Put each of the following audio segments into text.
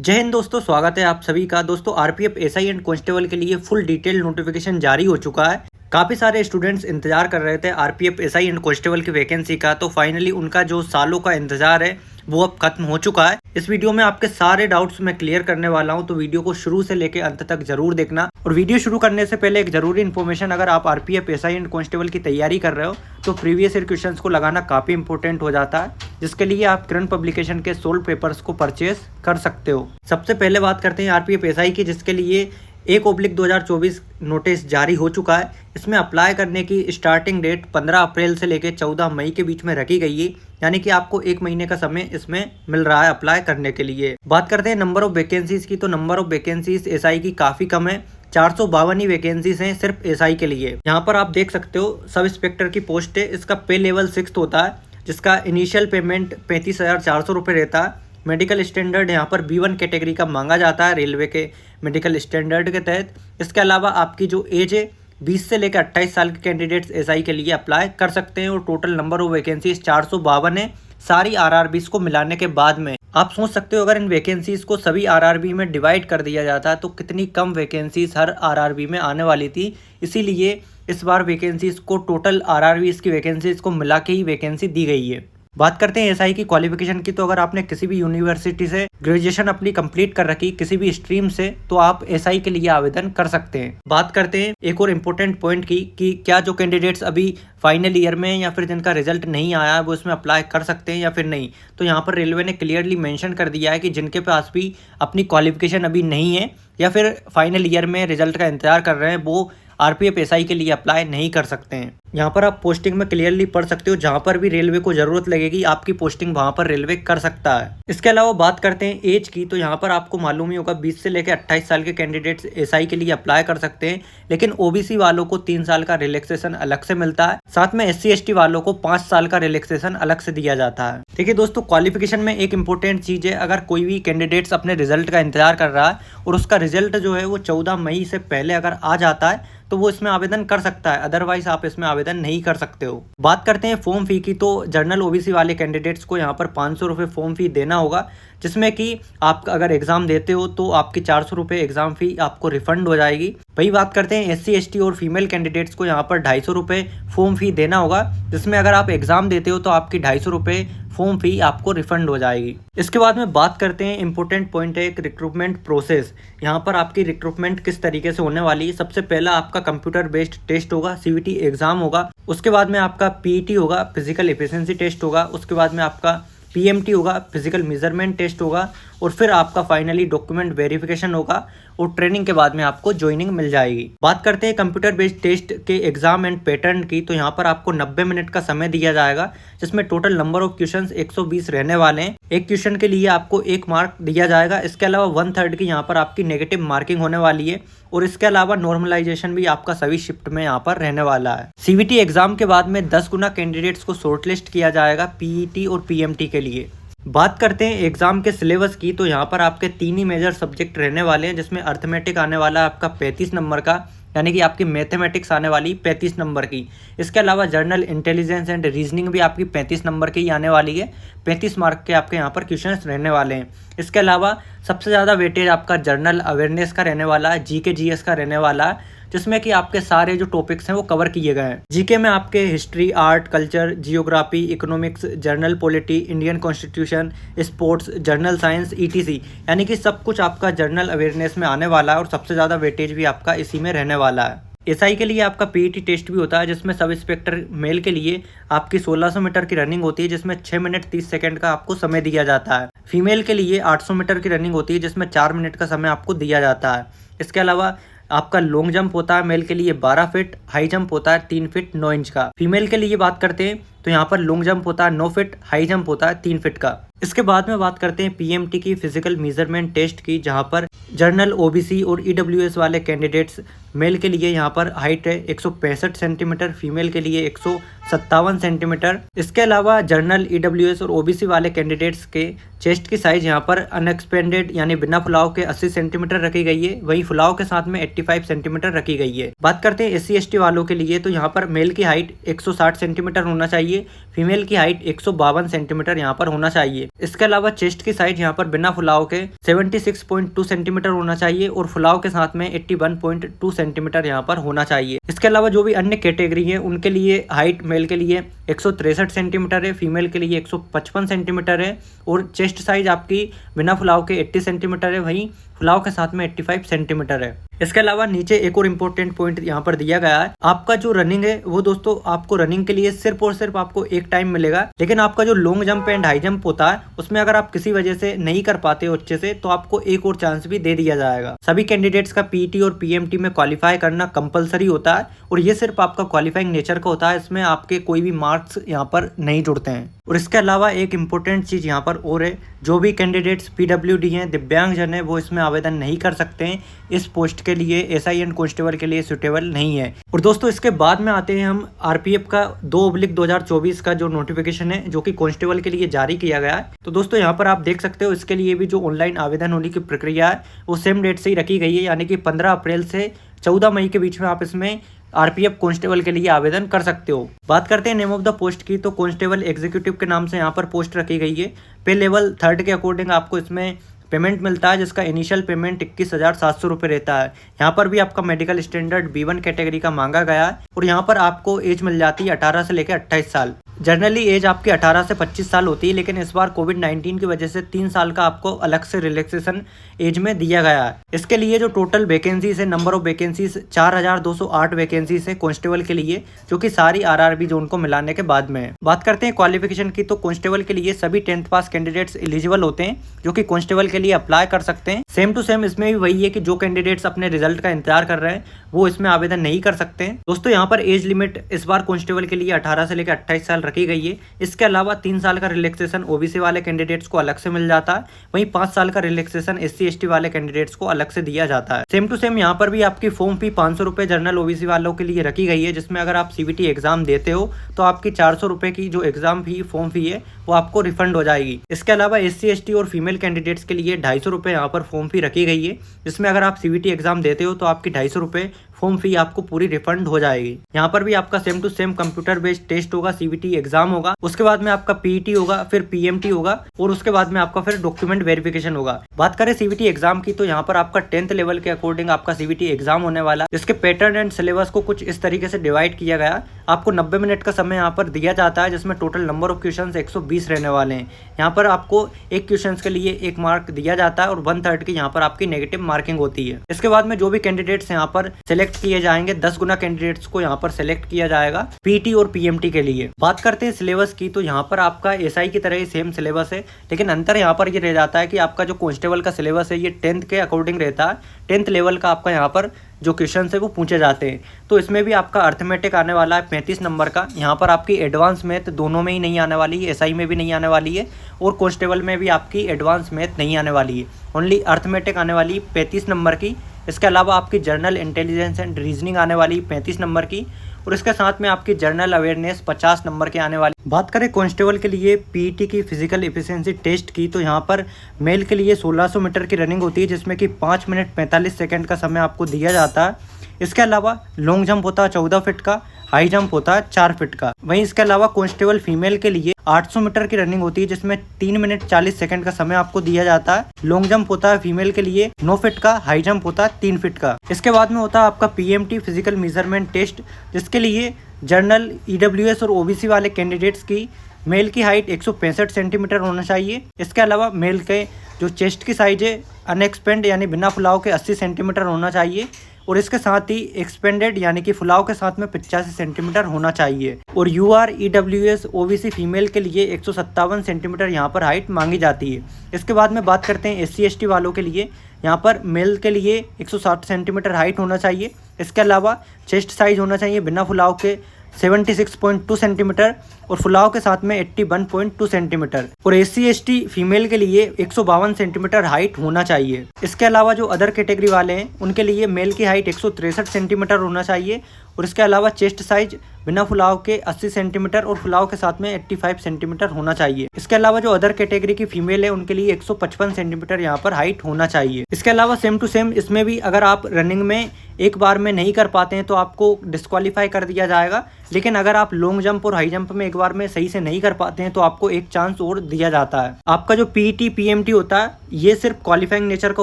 जय हिंद दोस्तों, स्वागत है आप सभी का। दोस्तों आरपीएफ एसआई एंड कांस्टेबल के लिए फुल डिटेल नोटिफिकेशन जारी हो चुका है। काफ़ी सारे स्टूडेंट्स इंतजार कर रहे थे आरपीएफ एसआई एंड कांस्टेबल की वैकेंसी का, तो फाइनली उनका जो सालों का इंतजार है वो अब खत्म हो चुका है। इस वीडियो में आपके सारे डाउट्स मैं क्लियर करने वाला हूं, तो वीडियो को शुरू से लेकर अंत तक जरूर देखना। और वीडियो शुरू करने से पहले एक जरूरी इन्फॉर्मेशन, अगर आप आरपीएफ एसआई एंड कांस्टेबल की तैयारी कर रहे हो तो प्रीवियस ईयर क्वेश्चंस को लगाना काफ़ी इंपॉर्टेंट हो जाता है, जिसके लिए आप किरण पब्लिकेशन के सोल्व पेपर्स को परचेज कर सकते हो। सबसे पहले बात करते हैं आरपीएफ एसआई की, जिसके लिए 1/2024 नोटिस जारी हो चुका है। इसमें अप्लाई करने की स्टार्टिंग डेट 15 अप्रैल से लेकर 14 मई के बीच में रखी गई है, यानी कि आपको 1 महीने का समय इसमें मिल रहा है अप्लाई करने के लिए। बात करते हैं नंबर ऑफ वैकेंसीज की, तो नंबर ऑफ वैकेंसीज एसआई की काफ़ी कम है। 452 ही वैकेंसीज हैं सिर्फ एसआई के लिए। यहाँ पर आप देख सकते हो सब इंस्पेक्टर की पोस्ट है। इसका पे लेवल 6 होता है, जिसका इनिशियल पेमेंट 35,400 रुपये रहता है। मेडिकल स्टैंडर्ड यहाँ पर B1 कैटेगरी का मांगा जाता है रेलवे के मेडिकल स्टैंडर्ड के तहत। इसके अलावा आपकी जो एज है 20 से लेकर 28 साल के कैंडिडेट्स एसआई के लिए अप्लाई कर सकते हैं। और टोटल नंबर ऑफ वैकेंसीज 452 है, सारी आरआरबीज को मिलाने के बाद में। आप सोच सकते हो अगर इन वैकेंसीज को सभी आरआरबी में डिवाइड कर दिया जाता तो कितनी कम वैकेंसीज हर आरआरबी में आने वाली थी। इसीलिए इस बार वैकेंसीज को टोटल आरआरबीज की वैकेंसीज को मिला के ही वैकेंसी दी गई है। बात करते हैं एसआई की क्वालिफिकेशन की, तो अगर आपने किसी भी यूनिवर्सिटी से ग्रेजुएशन अपनी कंप्लीट कर रखी, किसी भी स्ट्रीम से, तो आप एसआई के लिए आवेदन कर सकते हैं। बात करते हैं एक और इम्पोर्टेंट पॉइंट की कि क्या जो कैंडिडेट्स अभी फाइनल ईयर में या फिर जिनका रिजल्ट नहीं आया है वो इसमें अप्लाई कर सकते हैं या फिर नहीं। तो यहाँ पर रेलवे ने क्लियरली मेंशन कर दिया है कि जिनके पास भी अपनी क्वालिफिकेशन अभी नहीं है या फिर फाइनल ईयर में रिजल्ट का इंतजार कर रहे हैं, वो आरपीएफ एसआई के लिए अप्लाई नहीं कर सकते हैं। यहाँ पर आप पोस्टिंग में क्लियरली पढ़ सकते हो, जहाँ पर भी रेलवे को जरूरत लगेगी आपकी पोस्टिंग वहाँ पर रेलवे कर सकता है। इसके अलावा बात करते हैं एज की, तो यहाँ पर आपको मालूम ही होगा 20 से लेकर 28 साल के कैंडिडेट्स एसआई के लिए अप्लाई कर सकते हैं, लेकिन ओबीसी वालों को 3 साल का रिलैक्सेशन अलग से मिलता है। साथ में SC ST वालों को 5 साल का रिलैक्सेशन अलग से दिया जाता है। देखिए दोस्तों, क्वालिफिकेशन में एक इंपॉर्टेंट चीज़ है, अगर कोई भी कैंडिडेट्स अपने रिजल्ट का इंतजार कर रहा है और उसका रिजल्ट जो है वो 14 मई से पहले अगर आ जाता है तो वो इसमें आवेदन कर सकता है, अदरवाइज आप इसमें आवेदन नहीं कर सकते हो। बात करते हैं फॉर्म फी की, तो जनरल ओबीसी वाले कैंडिडेट्स को यहाँ पर 500 रुपये फॉर्म फी देना होगा, जिसमें कि आप अगर एग्जाम देते हो तो आपकी 400 रुपये एग्जाम फी आपको रिफंड हो जाएगी। वही बात करते हैं SC ST और फीमेल कैंडिडेट्स को यहाँ पर 250 रुपये फॉर्म फी देना होगा, जिसमें अगर आप एग्जाम देते हो तो आपकी 250 रुपये फॉर्म फी आपको रिफंड हो जाएगी। इसके बाद में बात करते हैं इंपॉर्टेंट पॉइंट है एक रिक्रूटमेंट प्रोसेस। यहाँ पर आपकी रिक्रूटमेंट किस तरीके से होने वाली है। सबसे पहला आपका कंप्यूटर बेस्ड टेस्ट होगा, CVT एग्जाम होगा। उसके बाद में आपका PET होगा, फिजिकल एफिशिएंसी टेस्ट होगा। उसके बाद में आपका PMT होगा, फिजिकल मेजरमेंट टेस्ट होगा। और फिर आपका फाइनली डॉक्यूमेंट वेरिफिकेशन होगा और ट्रेनिंग के बाद में आपको ज्वाइनिंग मिल जाएगी। बात करते हैं कंप्यूटर बेस्ड टेस्ट के एग्जाम एंड पैटर्न की, तो यहाँ पर आपको 90 मिनट का समय दिया जाएगा, जिसमें टोटल नंबर ऑफ क्वेश्चंस 120 रहने वाले हैं। एक क्वेश्चन के लिए आपको 1 मार्क दिया जाएगा। इसके अलावा 1/3 की यहाँ पर आपकी नेगेटिव मार्किंग होने वाली है। और इसके अलावा नॉर्मलाइजेशन भी आपका सभी शिफ्ट में यहाँ पर रहने वाला है। CVT एग्जाम के बाद में 10 गुना कैंडिडेट्स को शॉर्टलिस्ट किया जाएगा PET और PMT के लिए। बात करते हैं एग्जाम के सिलेबस की, तो यहाँ पर आपके 3 ही मेजर सब्जेक्ट रहने वाले हैं, जिसमें अर्थमेटिक आने वाला है आपका 35 नंबर का, यानी कि आपकी मैथमेटिक्स आने वाली 35 नंबर की। इसके अलावा जर्नल इंटेलिजेंस एंड रीजनिंग भी आपकी 35 नंबर की ही आने वाली है। 35 मार्क के आपके यहाँ पर क्वेश्चंस रहने वाले हैं। इसके अलावा सबसे ज़्यादा वेटेज आपका जर्नल अवेयरनेस का रहने वाला है, GK GS का रहने वाला है, जिसमें कि आपके सारे जो टॉपिक्स हैं वो कवर किए गए हैं। GK में आपके history, art, culture, geography, economics, journal polity, Indian constitution, sports, journal science, ETC, यानी कि सब कुछ आपका जर्नल अवेयरनेस में आने वाला है। और सबसे ज़्यादा वेटेज भी आपका इसी में रहने वाला है। एसआई के लिए आपका PET टेस्ट भी होता है, जिसमें सब इंस्पेक्टर मेल के लिए आपकी 1600 मीटर की रनिंग होती है, जिसमें 6 मिनट 30 सेकंड का आपको समय दिया जाता है। फीमेल के लिए 800 मीटर की रनिंग होती है, जिसमें 4 मिनट का समय आपको दिया जाता है। इसके अलावा आपका लॉन्ग जंप होता है मेल के लिए 12 फीट, हाई जंप होता है 3 फीट 9 इंच का। फीमेल के लिए बात करते हैं तो यहाँ पर लॉन्ग जंप होता है 9 फीट, हाई जंप होता है 3 फीट का। इसके बाद में बात करते हैं PMT की, फिजिकल मेजरमेंट टेस्ट की, जहाँ पर जर्नल OBC और EWS वाले कैंडिडेट्स मेल के लिए यहाँ पर हाइट है 165 सेंटीमीटर, फीमेल के लिए 157 सेंटीमीटर। इसके अलावा जनरल, ईडब्ल्यूएस और ओबीसी वाले कैंडिडेट्स के चेस्ट की साइज यहाँ पर अनएक्सपेंडेड यानी बिना फुलाव के 80 सेंटीमीटर रखी गई है, वहीं फुलाव के साथ में 85 सेंटीमीटर रखी गई है। बात करते हैं एससी एसटी वालों के लिए, तो यहाँ पर मेल की हाइट 160 सेंटीमीटर होना चाहिए, फीमेल की हाइट 152 सेंटीमीटर यहाँ पर होना चाहिए। इसके अलावा चेस्ट की साइज यहाँ पर बिना फुलाव के 76.2 सेंटीमीटर होना चाहिए और फुलाव के साथ में 81.2 सेंटीमीटर यहाँ पर होना चाहिए। इसके अलावा जो भी अन्य कैटेगरी है उनके लिए हाइट मेल के लिए 163 सेंटीमीटर है, फीमेल के लिए 155 सेंटीमीटर है और चेस्ट साइज आपकी बिना फुलाव के 80 सेंटीमीटर है, वहीं फुलाव के साथ में 85 सेंटीमीटर है। इसके अलावा नीचे एक और इम्पोर्टेंट पॉइंट यहाँ पर दिया गया है, आपका जो रनिंग है वो दोस्तों आपको रनिंग के लिए सिर्फ और सिर्फ आपको एक टाइम मिलेगा, लेकिन आपका जो long jump and high jump होता है उसमें अगर आप किसी वजह से नहीं कर पाते हो अच्छे से तो आपको एक और चांस भी दे दिया जाएगा। सभी कैंडिडेट्स का पीटी और पीएमटी में क्वालिफाई करना कंपलसरी होता है और ये सिर्फ आपका क्वालिफाइंग नेचर का होता है, इसमें आपके कोई भी मार्क्स यहाँ पर नहीं जुड़ते हैं। और इसके अलावा एक इम्पोर्टेंट चीज यहाँ पर और है, जो भी कैंडिडेट्स पीडब्ल्यूडी हैं, दिव्यांगजन है, वो इसमें आवेदन नहीं कर सकते हैं। इस पोस्ट के लिए एसआई एंड कांस्टेबल के लिए सुटेबल नहीं है। और दोस्तों इसके बाद में आते हैं हम आरपीएफ का 2/2024 का जो नोटिफिकेशन है जो कि कांस्टेबल के लिए जारी किया गया है। तो दोस्तों यहाँ पर आप देख सकते हो इसके लिए भी जो ऑनलाइन आवेदन होने की प्रक्रिया है वो सेम डेट से ही रखी गई है, यानी कि 15 अप्रैल से 14 मई के बीच में आप इसमें आरपीएफ कांस्टेबल के लिए आवेदन कर सकते हो। बात करते हैं नेम ऑफ द पोस्ट की, तो कांस्टेबल एग्जीक्यूटिव के नाम से यहाँ पर पोस्ट रखी गई है। पे लेवल 3 के अकॉर्डिंग आपको इसमें पेमेंट मिलता है, जिसका इनिशियल पेमेंट 21,700 रुपये रहता है। यहाँ पर भी आपका मेडिकल स्टैंडर्ड B1 कैटेगरी का मांगा गया है और यहाँ पर आपको एज मिल जाती है 18 से लेकर 28 साल। जनरली एज आपकी 18 से 25 साल होती है, लेकिन इस बार कोविड-19 की वजह से 3 साल का आपको अलग से रिलैक्सेशन एज में दिया गया है। इसके लिए जो टोटल वैकेंसीज है, नंबर ऑफ वैकेंसीज 4,208 वैकेंसीज है कांस्टेबल के लिए, जो कि सारी आरआरबी जोन को मिलाने के बाद में है। बात करते हैं क्वालिफिकेशन की, तो कांस्टेबल के लिए सभी 10th पास कैंडिडेट्स एलिजिबल होते हैं जो कि कांस्टेबल के लिए अप्लाई कर सकते हैं। सेम टू सेम इसमें भी वही है कि जो कैंडिडेट्स अपने रिजल्ट का इंतजार कर रहे हैं वो इसमें आवेदन नहीं कर सकते हैं। दोस्तों यहाँ पर एज लिमिट इस बार कांस्टेबल के लिए 18 से लेकर 28 साल रखी गई है। इसके अलावा 3 साल का रिलैक्सेशन ओबीसी वाले कैंडिडेट्स को अलग से मिल जाता है, वहीं 5 साल का रिलैक्सेशन एससी एसटी वाले कैंडिडेट्स को अलग से दिया जाता है। सेम टू सेम यहाँ पर भी आपकी फॉर्म फी 500 रुपये जनरल ओबीसी वालों के लिए रखी गई है, जिसमें अगर आप सीबीटी एग्जाम देते हो तो आपकी 400 रुपये की जो एग्जाम फी फॉर्म फी है वो आपको रिफंड हो जाएगी। इसके अलावा एससी एसटी और फीमेल कैंडिडेट्स के लिए 250 रुपये यहाँ पर फॉर्म फी रखी गई है, जिसमें अगर आप सीबीटी एग्जाम देते हो तो आपकी 250 रुपये फॉर्म फी आपको पूरी रिफंड हो जाएगी। यहाँ पर भी आपका same to same computer based test होगा, सीबीटी एग्जाम होगा, उसके बाद में आपका पीईटी होगा, फिर पीएमटी होगा और उसके बाद में आपका फिर डॉक्यूमेंट वेरिफिकेशन होगा। बात करें सीबीटी एग्जाम की, तो यहाँ पर आपका 10th लेवल के अकॉर्डिंग आपका सीबीटी एग्जाम होने वाला, जिसके पैटर्न एंड सिलेबस को कुछ इस तरीके से डिवाइड किया गया। आपको 90 मिनट का समय यहाँ पर दिया जाता है, जिसमें टोटल नंबर ऑफ क्वेश्चन 120 रहने वाले हैं। यहाँ पर आपको एक क्वेश्चन के लिए 1 मार्क दिया जाता है और 1/3 की यहाँ पर आपकी नेगेटिव मार्किंग होती है। इसके बाद में जो भी कैंडिडेट्स यहाँ पर सिलेक्ट किए जाएंगे, 10 गुना कैंडिडेट्स को यहाँ पर सिलेक्ट किया जाएगा पीटी और पीएमटी के लिए। बात करते हैं सिलेबस की, तो यहाँ पर आपका एसआई की तरह ही सेम सिलेबस है, लेकिन अंतर यहाँ पर ये रह जाता है कि आपका जो कांस्टेबल का सिलेबस है ये 10th के अकॉर्डिंग रहता है। 10th लेवल का आपका यहाँ पर जो क्वेश्चन है वो पूछे जाते हैं। तो इसमें भी आपका अर्थमेटिक आने वाला है 35 नंबर का। यहाँ पर आपकी एडवांस मैथ दोनों में ही नहीं आने वाली है, एसआई में भी नहीं आने वाली है और कांस्टेबल में भी आपकी एडवांस मैथ नहीं आने वाली है। ओनली अर्थमेटिक आने वाली 35 नंबर की। इसके अलावा आपकी जर्नल इंटेलिजेंस एंड रीजनिंग आने वाली 35 नंबर की और इसके साथ में आपकी जनरल अवेयरनेस 50 नंबर के आने वाली। बात करें कांस्टेबल के लिए पीईटी की फिजिकल एफिशिएंसी टेस्ट की, तो यहाँ पर मेल के लिए 1600 मीटर की रनिंग होती है, जिसमें कि 5 मिनट 45 सेकंड का समय आपको दिया जाता है। इसके अलावा लॉन्ग जंप होता है 14 फीट का, हाई जंप होता है 4 फीट का। वहीं इसके अलावा कांस्टेबल फीमेल के लिए 800 मीटर की रनिंग होती है, जिसमें 3 मिनट 40 सेकंड का समय आपको दिया जाता है। लॉन्ग जंप होता है फीमेल के लिए 9 फीट का, हाई जंप होता है 3 फीट का। इसके बाद में होता है आपका पीएमटी फिजिकल मेजरमेंट टेस्ट, जिसके लिए जनरल, ईडब्ल्यूएस और ओबीसी वाले कैंडिडेट्स की मेल की हाइट 165 सेंटीमीटर होना चाहिए। इसके अलावा मेल के जो चेस्ट की साइज है अनएक्सपेंड यानी बिना फुलाव के 80 सेंटीमीटर होना चाहिए और इसके साथ ही एक्सपेंडेड यानी कि फुलाव के साथ में 85 सेंटीमीटर होना चाहिए। और यूआर, ईडब्ल्यूएस, ओबीसी फीमेल के लिए 157 सेंटीमीटर यहाँ पर हाइट मांगी जाती है। इसके बाद में बात करते हैं एससी एसटी वालों के लिए। यहाँ पर मेल के लिए 160 सेंटीमीटर हाइट होना चाहिए। इसके अलावा चेस्ट साइज होना चाहिए बिना फुलाव के 76.2 सेंटीमीटर और फुलाव के साथ में 81.2 सेंटीमीटर और SC/ST फीमेल के लिए 152 सेंटीमीटर हाइट होना चाहिए। इसके अलावा जो अदर कैटेगरी वाले हैं उनके लिए मेल की हाइट 163 सेंटीमीटर होना चाहिए और इसके अलावा चेस्ट साइज बिना फुलाव के 80 सेंटीमीटर और फुलाव के साथ में 85 सेंटीमीटर होना चाहिए। इसके अलावा जो अदर कैटेगरी की फीमेल है उनके लिए 155 सेंटीमीटर यहाँ पर हाइट होना चाहिए। इसके अलावा सेम टू सेम इसमें भी अगर आप रनिंग में एक बार में नहीं कर पाते हैं तो आपको डिस्क्वालीफाई कर दिया जाएगा, लेकिन अगर आप लॉन्ग जंप और हाई जंप में एक बार में सही से नहीं कर पाते हैं तो आपको एक चांस और दिया जाता है। आपका जो PET PMT होता है ये सिर्फ क्वालिफाइंग नेचर का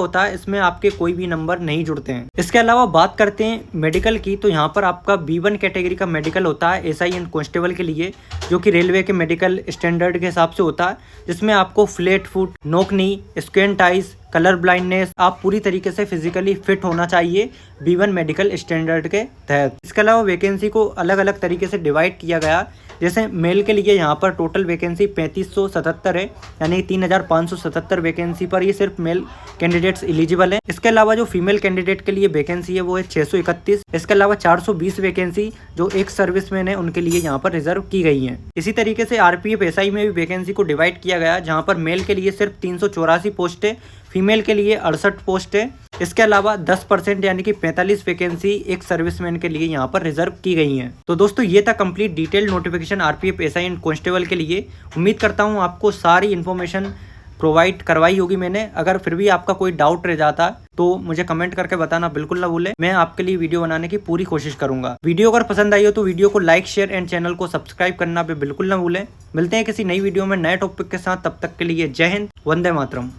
होता है, इसमें आपके कोई भी नंबर नहीं जुड़ते हैं। इसके अलावा बात करते हैं मेडिकल की, तो यहाँ पर आपका B1 कैटेगरी का मेडिकल होता है SI एंड कांस्टेबल के लिए, जो कि रेलवे के मेडिकल स्टैंडर्ड के हिसाब से होता है, जिसमें आपको फ्लैट फुट, नोक नी, स्क्वेंट आइज, कलर ब्लाइंडनेस, आप पूरी तरीके से फिजिकली फिट होना चाहिए B1 मेडिकल स्टैंडर्ड के तहत। इसके अलावा वैकेंसी को अलग अलग तरीके से डिवाइड किया गया, जैसे मेल के लिए यहाँ पर टोटल वैकेंसी 3577 है, यानी 3577 वैकेंसी पर ये सिर्फ मेल कैंडिडेट्स एलिजिबल हैं। इसके अलावा जो फीमेल कैंडिडेट के लिए वैकेंसी है वो है 631। इसके अलावा 420 वैकेंसी जो एक सर्विसमैन है उनके लिए यहाँ पर रिजर्व की गई है। इसी तरीके से RPF SI में भी वैकेंसी को डिवाइड किया गया, जहाँ पर मेल के लिए सिर्फ 384 पोस्ट है, फीमेल के लिए 68 पोस्ट है। इसके अलावा 10% यानी कि 45 वैकेंसी एक सर्विसमैन के लिए यहाँ पर रिजर्व की गई हैं। तो दोस्तों ये था complete detail notification RPF SI and constable के लिए। उम्मीद करता हूँ आपको सारी इन्फॉर्मेशन प्रोवाइड करवाई होगी मैंने। अगर फिर भी आपका कोई डाउट रह जाता तो मुझे कमेंट करके बताना बिल्कुल ना भूलें, मैं आपके लिए वीडियो बनाने की पूरी कोशिश करूंगा। वीडियो अगर पसंद आई हो तो वीडियो को लाइक, शेयर एंड चैनल को सब्सक्राइब करना भी बिल्कुल ना भूलें। मिलते हैं किसी नई वीडियो में नए टॉपिक के साथ, तब तक के लिए जय हिंद, वंदे मातरम।